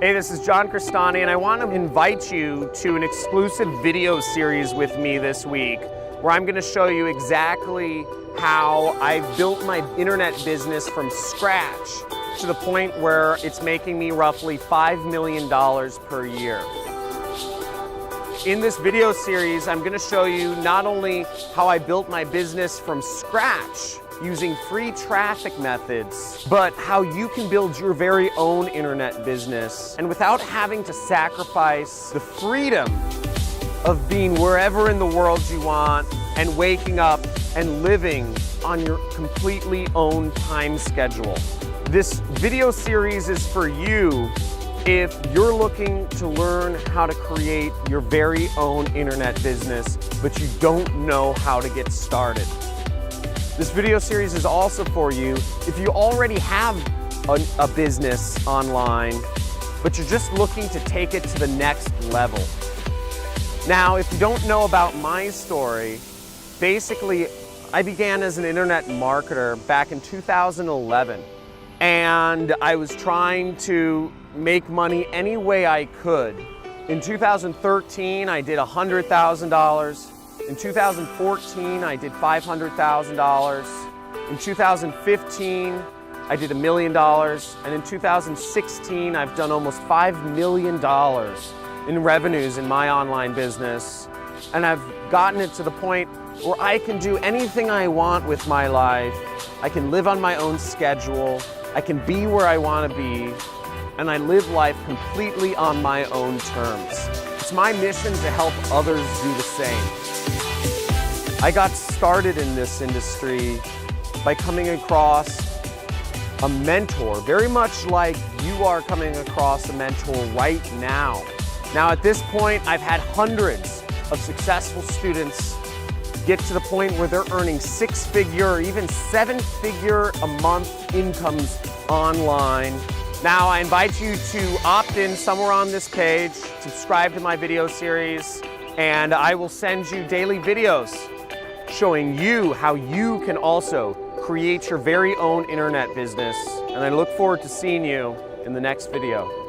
Hey, this is John Crestani, and I want to invite you to an exclusive video series with me this week, where I'm going to show you exactly how I've built my internet business from scratch to the point where it's making me roughly $5 million per year. In this video series, I'm going to show you not only how I built my business from scratch using free traffic methods, but how you can build your very own internet business and without having to sacrifice the freedom of being wherever in the world you want and waking up and living on your completely own time schedule. This video series is for you if you're looking to learn how to create your very own internet business, but you don't know how to get started. This video series is also for you if you already have a business online, but you're just looking to take it to the next level. Now, if you don't know about my story, basically, I began as an internet marketer back in 2011, and I was trying to make money any way I could. In 2013, I did $100,000. In 2014, I did $500,000. In 2015, I did $1 million. And in 2016, I've done almost $5 million in revenues in my online business. And I've gotten it to the point where I can do anything I want with my life. I can live on my own schedule. I can be where I want to be. And I live life completely on my own terms. It's my mission to help others do the same. I got started in this industry by coming across a mentor, very much like you are coming across a mentor right now. Now at this point, I've had hundreds of successful students get to the point where they're earning six-figure or even seven-figure a month incomes online. Now I invite you to opt in somewhere on this page, subscribe to my video series, and I will send you daily videos showing you how you can also create your very own internet business. And I look forward to seeing you in the next video.